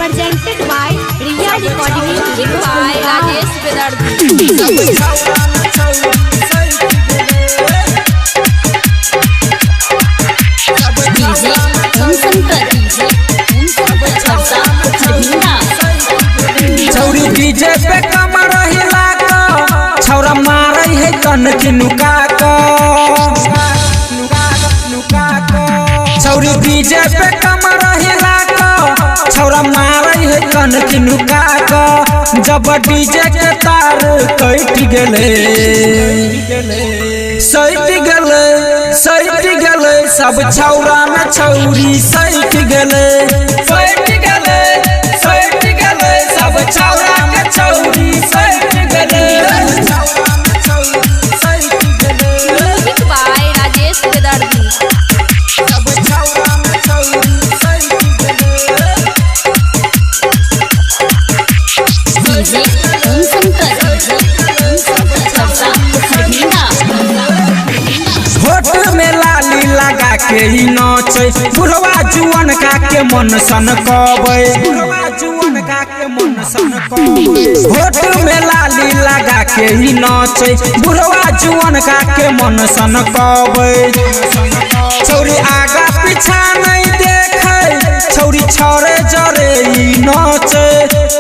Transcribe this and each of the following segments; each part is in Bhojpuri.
presented by Riya Recording Music by Rajesh Vedardi. छौरी डीजे पे कमर हिला को छौरा मारै है कनकी नुका को छौरी डीजे पे कमर हिला को छौरा मारै है कनकी नुका को जब डीजे के तार कट गेले सैट गेले सब छौरा में छौरी सैट गेले सब छौरा के छौरी सैट गेले Music by Rajesh Vedardi. सब छौरा में छौरी सैट होठ में लाली लगा के ही नाचे बुढ़वा जुअन का के मन सन कबे होठ में लाली लगा के ही नाचे बुढ़वा जुअन का के मन सन कबे छौरी आगा पीछा नहीं देखे छौरी छोरे जरे ही नाचे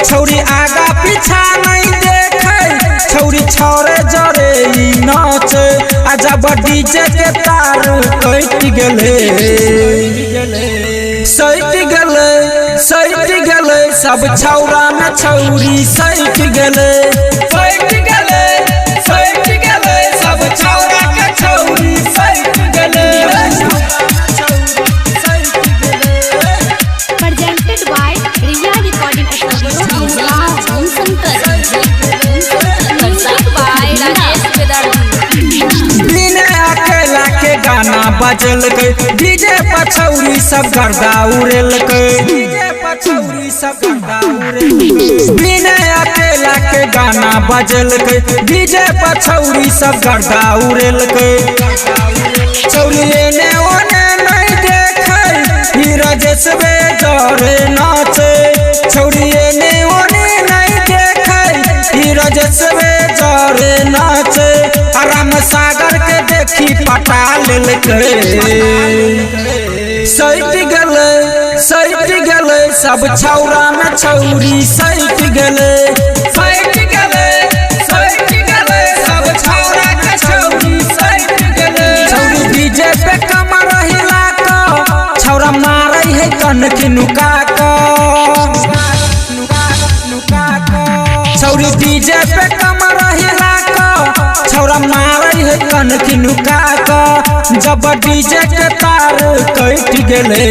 छौरी आगा पीछा नहीं देखे छौरी छोरे जरे ही नाचे जब डीजे के तार कट गेले सैट गेले सब छौरा में छौरी सैट गेले सब छौरा के छौरी सैट गेले Presented by Riya Recording Studio. Music by Rajesh Vedardi. बिना अकेला के गाना बजल के डीजे पर छौरी सब गर्दा उड़ेल के बिना अकेला के गाना बजल के डीजे पर छौरी सब गर्दा उड़ेल के छौरी एने ओने नहीं देखे नीरज बेजरे नाचे छौरी एने ओने नहीं देखे नीरज बेजरे नाचे राम सागर के देखी पटा लेल सैट गेले सब छौरा में छौरी सैट गेले सब छौरा के छौरी सैट गेले छौरी डीजे पे कमर हिला को छौरा मारै है कनकी नुका को छौरी डीजे पे कमर हिला को छौरा मारै है कनकी नुका को जब डीजे के तार कट गेले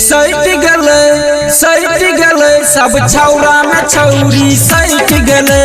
सैट गेले सब छौरा में छौरी सैट गेले